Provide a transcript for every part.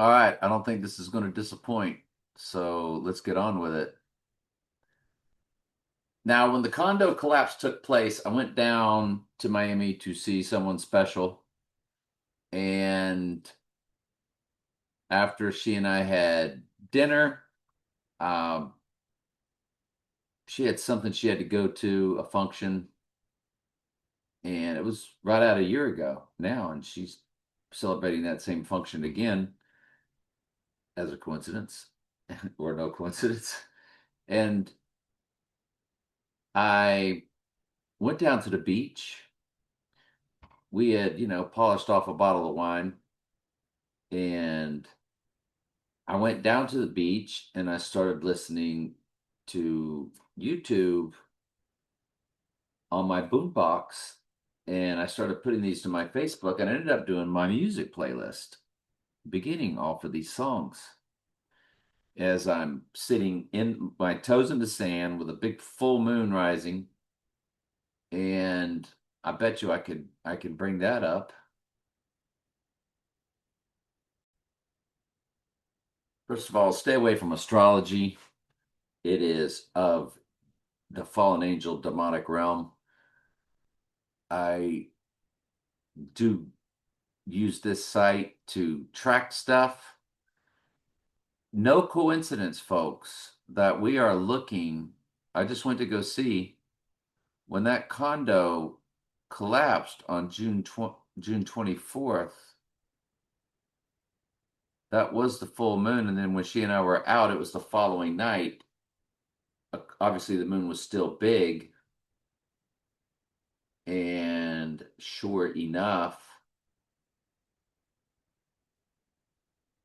All right, I don't think this is going to disappoint. So let's get on with it. Now, when the condo collapse took place, I went down to Miami to see someone special. And after she and I had dinner, um, she had something she had to go to, a function, and it was right out a year ago now. And she's celebrating that same function again as a coincidence or no coincidence. And I went down to the beach. We had, polished off a bottle of wine, and I went down to the beach and I started listening to YouTube on my boombox, and I started putting these to my Facebook, and I ended up doing my music playlist, beginning off of these songs as I'm sitting in my toes in the sand with a big full moon rising, and I bet you I could bring that up. First of all, stay away from astrology. It is of the fallen angel demonic realm. I do use this site to track stuff. No coincidence, folks, that we are looking. I just went to go see when that condo collapsed on June 24th. That was the full moon. And then when she and I were out, it was the following night. Obviously, the moon was still big. And sure enough,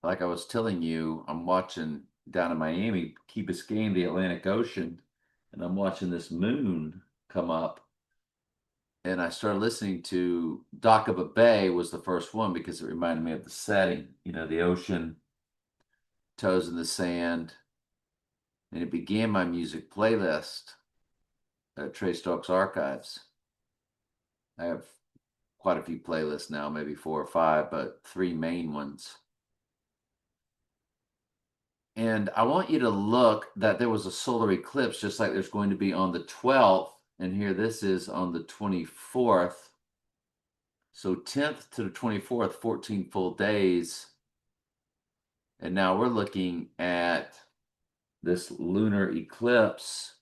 like I was telling you, I'm watching down in Miami, Key Biscayne, the Atlantic Ocean, and I'm watching this moon come up. And I started listening to Dock of a Bay was the first one because it reminded me of the setting, the ocean, toes in the sand. And it began my music playlist at Trey Stokes Archives. I have quite a few playlists now, maybe four or five, but three main ones. And I want you to look that there was a solar eclipse, just like there's going to be on the 12th. And here this is on the 24th. So 10th to the 24th, 14 full days. And now we're looking at this lunar eclipse.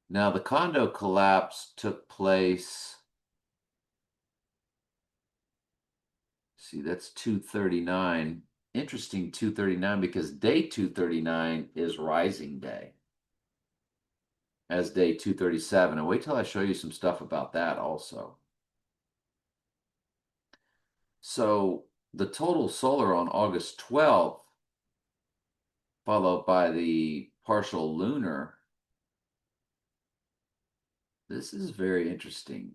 Now, the condo collapse took place. See, that's 239. Interesting 239 because day 239 is rising day as day 237. And wait till I show you some stuff about that also. So the total solar on August 12th, followed by the partial lunar. This is very interesting.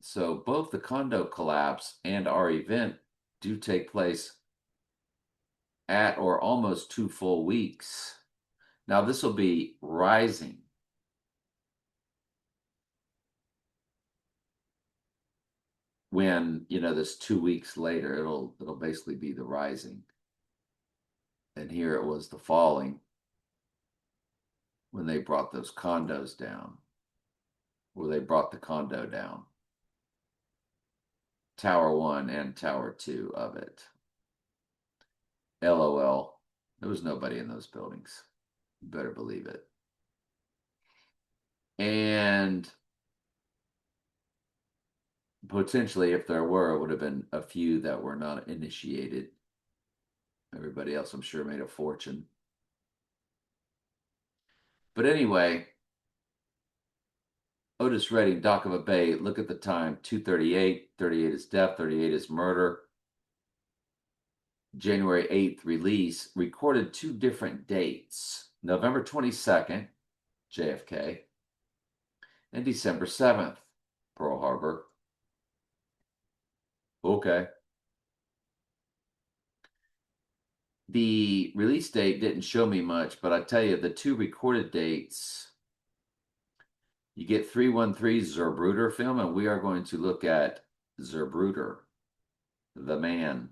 So both the condo collapse and our event do take place at or almost 2 full weeks. Now this will be rising. When, this 2 weeks later, it'll basically be the rising. And here it was the falling when they brought those condos down, or they brought the condo down. Tower 1 and Tower 2 of it. LOL. There was nobody in those buildings. You better believe it. And potentially, if there were, it would have been a few that were not initiated. Everybody else, I'm sure, made a fortune. But anyway, Otis Redding, Dock of a Bay, look at the time 2:38. 38 is death, 38 is murder. January 8th release, recorded two different dates November 22nd, JFK, and December 7th, Pearl Harbor. Okay. The release date didn't show me much, but I tell you, the two recorded dates, you get 313 Zerbruder film, and we are going to look at Zerbruder, the man.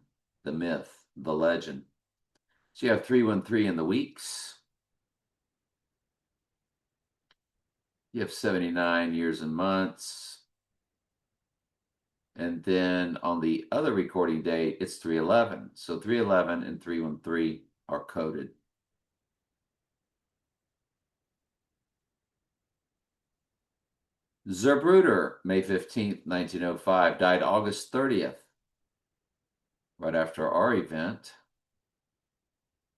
the myth, the legend. So you have 313 in the weeks. You have 79 years and months. And then on the other recording date, it's 311. So 311 and 313 are coded. Zerbruder, May 15th, 1905, died August 30th, right after our event.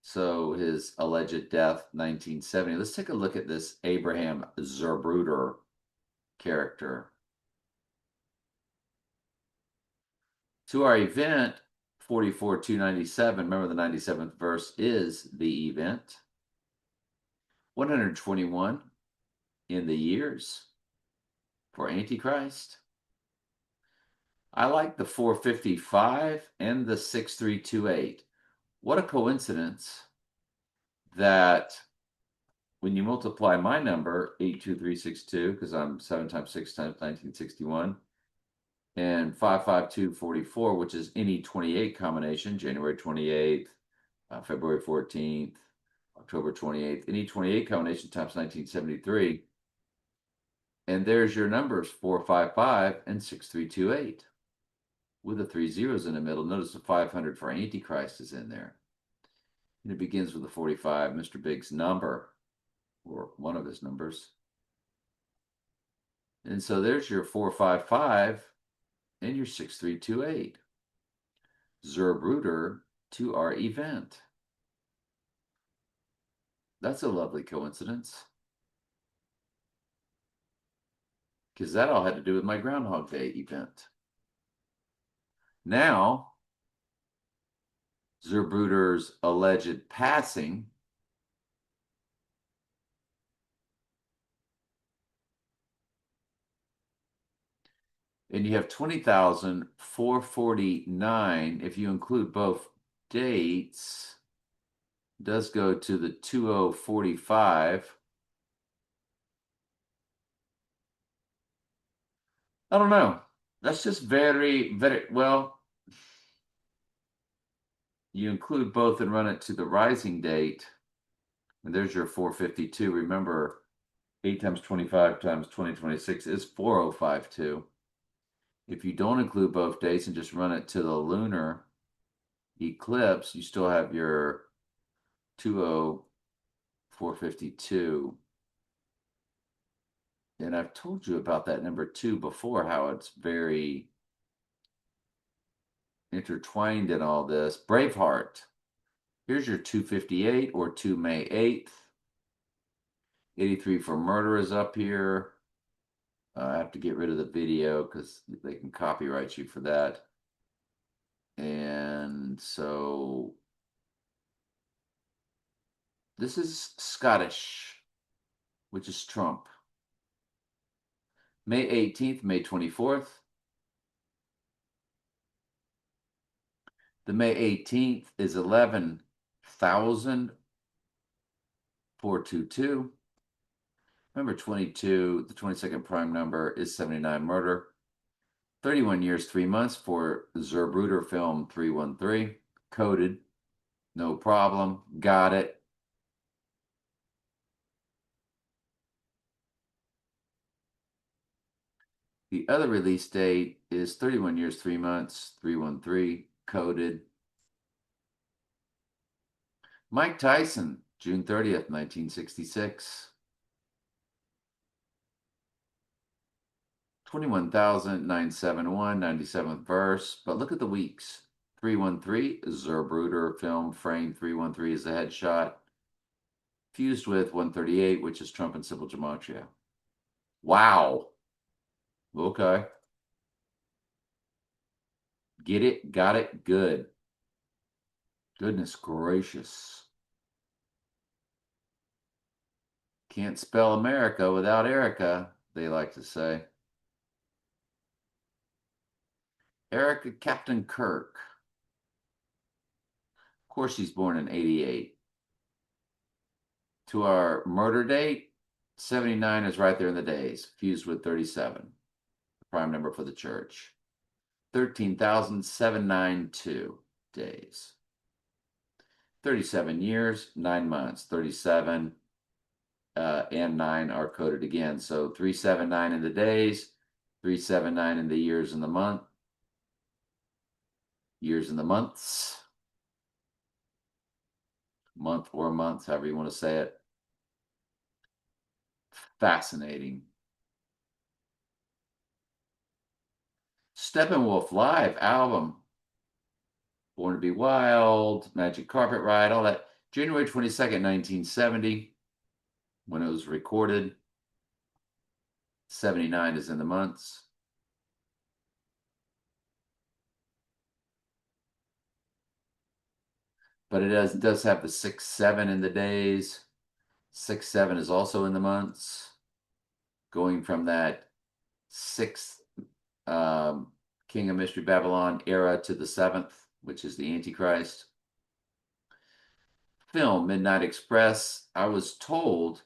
So his alleged death, 1970. Let's take a look at this Abraham Zerbruder character. To our event, 44,297, remember the 97th verse is the event. 121 in the years for Antichrist. I like the 455 and the 6328. What a coincidence that when you multiply my number, 82362, because I'm 7 times 6 times 1961, and 55244, which is any 28 combination, January 28th, February 14th, October 28th, any 28 combination times 1973. And there's your numbers, 455 and 6328, with the 3 zeros in the middle. Notice the 500 for Antichrist is in there. And it begins with the 45, Mr. Big's number, or one of his numbers. And so there's your 455 and your 6328. Zerbruder to our event. That's a lovely coincidence. Because that all had to do with my Groundhog Day event. Now, Zerbruder's alleged passing and you have 20,449. If you include both dates, does go to the 2045. I don't know. That's just very, very well. You include both and run it to the rising date, and there's your 452. Remember, 8 times 25 times 2026 is 4052. If you don't include both dates and just run it to the lunar eclipse, you still have your 20452. And I've told you about that number 2 before, how it's very intertwined in all this. Braveheart. Here's your 258 or 2 May 8th. 83 for murder is up here. I have to get rid of the video because they can copyright you for that. And so this is Scottish, which is Trump. May 18th, May 24th. The May 18th is 11,422. Remember 22, the 22nd prime number is 79 murder. 31 years, 3 months for Zerbruder film 313. Coded. No problem. Got it. The other release date is 31 years, 3 months, 313. Coded. Mike Tyson, June 30th, 1966. 21,971, 97th verse. But look at the weeks. 313, Zerbruder film frame 313 is the headshot. Fused with 138, which is Trump and Civil Gematria. Wow. Okay. Get it, got it, good. Goodness gracious. Can't spell America without Erica, they like to say. Erica Captain Kirk. Of course, she's born in 88. To our murder date, 79 is right there in the days, fused with 37, the prime number for the church. 13,792. days. 37 years, 9 months. 37 and 9 are coded again. So 379 in the days, 379 in the years and the month, years and the months, month or months, however you want to say it. Fascinating. Steppenwolf live album. Born to be Wild, Magic Carpet Ride, all that. January 22nd, 1970, when it was recorded. 79 is in the months. But it does have the 6-7 in the days. 6-7 is also in the months. Going from that sixth King of Mystery Babylon era to the seventh, which is the Antichrist. Film, Midnight Express. I was told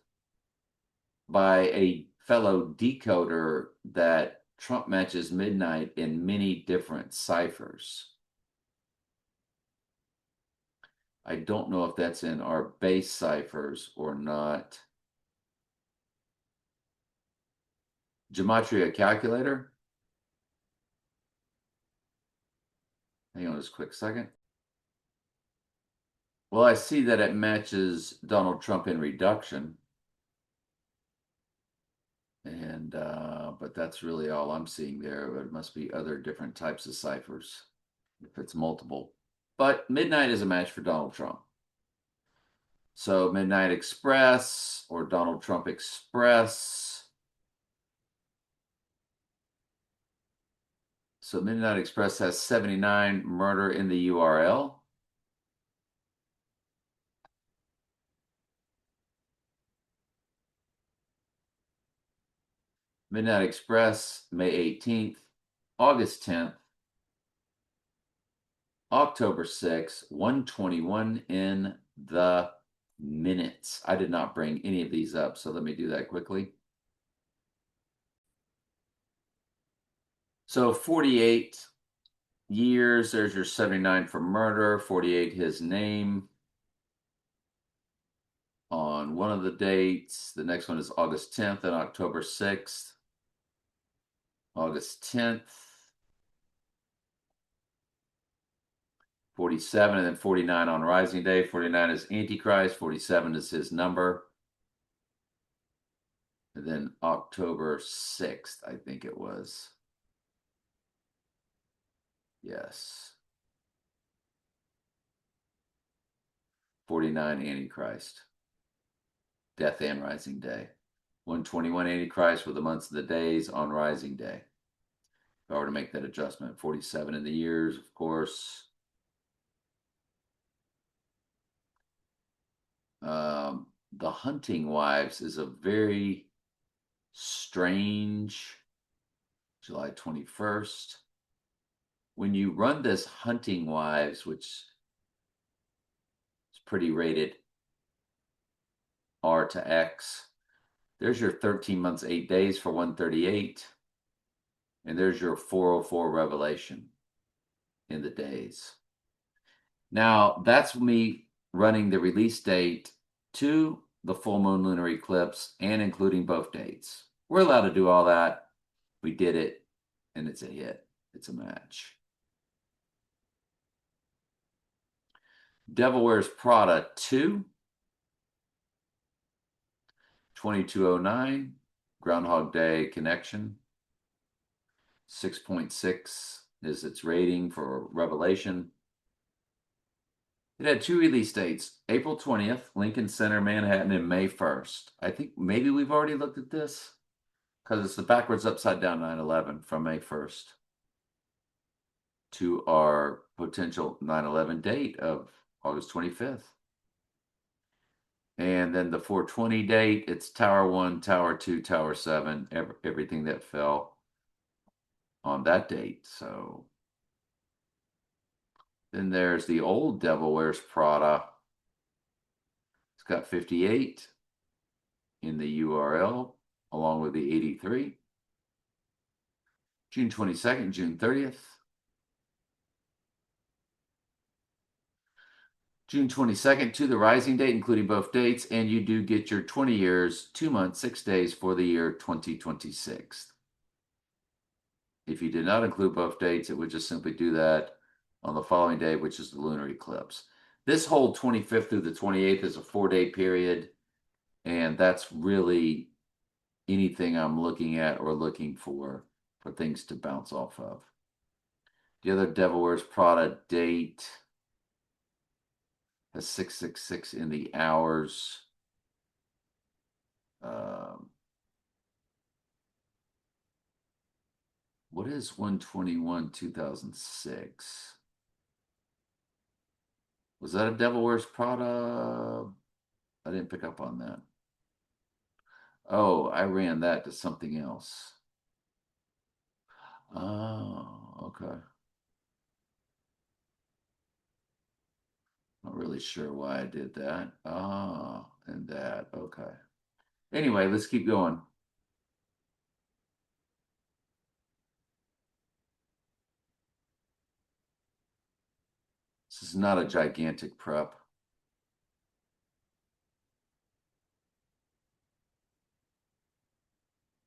by a fellow decoder that Trump matches midnight in many different ciphers. I don't know if that's in our base ciphers or not. Gematria calculator. Hang on just a quick second. Well, I see that it matches Donald Trump in reduction. And but that's really all I'm seeing there. It must be other different types of ciphers if it's multiple. But midnight is a match for Donald Trump. So Midnight Express or Donald Trump Express. So Midnight Express has 79 murder in the URL. Midnight Express, May 18th, August 10th, October 6th, 121 in the minutes. I did not bring any of these up, so let me do that quickly. So 48 years, there's your 79 for murder, 48 his name on one of the dates. The next one is August 10th and October 6th. August 10th. 47 and then 49 on Rising Day. 49 is Antichrist. 47 is his number. And then October 6th, I think it was. Yes. 49 Antichrist. Death and Rising Day. 121 Antichrist with the months and the days on Rising Day. If I were to make that adjustment, 47 in the years, of course. The Hunting Wives is a very strange July 21st. When you run this Hunting Wives, which is pretty rated R to X, there's your 13 months, 8 days for 138. And there's your 404 revelation in the days. Now, that's me running the release date to the full moon lunar eclipse and including both dates. We're allowed to do all that. We did it, and it's a hit. It's a match. Devil Wears Prada 2, 2209, Groundhog Day connection. 6.6 is its rating for Revelation. It had 2 release dates, April 20th, Lincoln Center, Manhattan, and May 1st. I think maybe we've already looked at this because it's the backwards upside down 9/11 from May 1st to our potential 9/11 date of August 25th. And then the 420 date, it's Tower 1, Tower 2, Tower 7, everything that fell on that date. So then there's the old Devil Wears Prada. It's got 58 in the URL along with the 83. June 22nd, June 30th. June 22nd to the rising date, including both dates, and you do get your 20 years, 2 months, 6 days for the year 2026. If you did not include both dates, it would just simply do that on the following day, which is the lunar eclipse. This whole 25th through the 28th is a 4-day period, and that's really anything I'm looking at or looking for things to bounce off of. The other Devil Wears Prada date has 666 in the hours. What is 1/21/2006? Was that a Devil Wears Prada? I didn't pick up on that. Oh, I ran that to something else. Oh, okay. Not really sure why I did that. Ah, and that. Okay. Anyway, let's keep going. This is not a gigantic prep.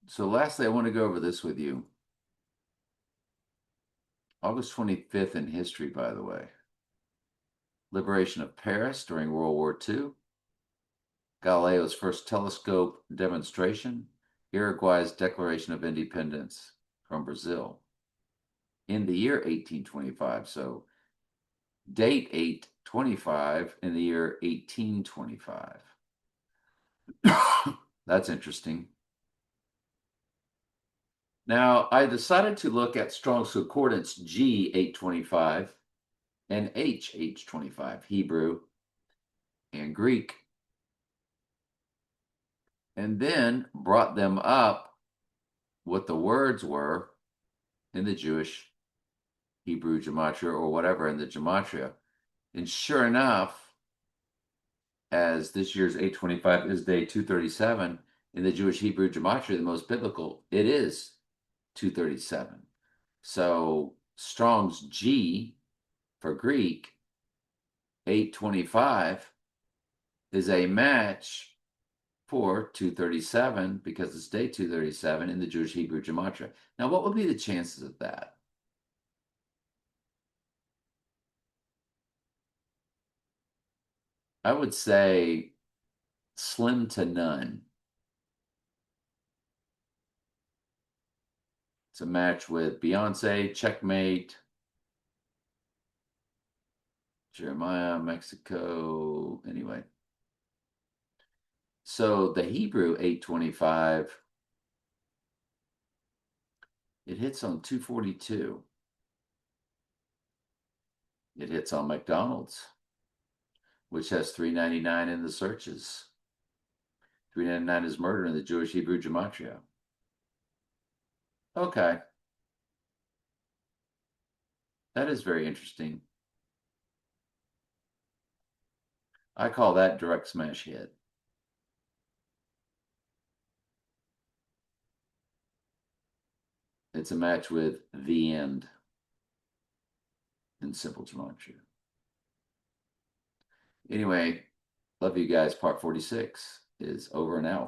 So lastly, I want to go over this with you. August 25th in history, by the way. Liberation of Paris during World War II. Galileo's first telescope demonstration. Uruguay's declaration of independence from Brazil in the year 1825. So date 8/25 in the year 1825. That's interesting. Now, I decided to look at Strong's Concordance G 825 and H 825, Hebrew and Greek, and then brought them up what the words were in the Jewish Hebrew gematria or whatever in the gematria. And sure enough, as this year's 825 is day 237 in the Jewish Hebrew gematria, the most biblical, it is 237. So Strong's G for Greek 825 is a match for 237 because it's day 237 in the Jewish Hebrew gematria. Now, what would be the chances of that? I would say slim to none. It's a match with Beyonce, Checkmate, Jeremiah, Mexico. Anyway, so the Hebrew 825, it hits on 242. It hits on McDonald's, which has 399 in the searches. 399 is murder in the Jewish Hebrew gematria. Okay. That is very interesting. I call that direct smash hit. It's a match with the end in simple gematria. Anyway, love you guys. Part 46 is over and out.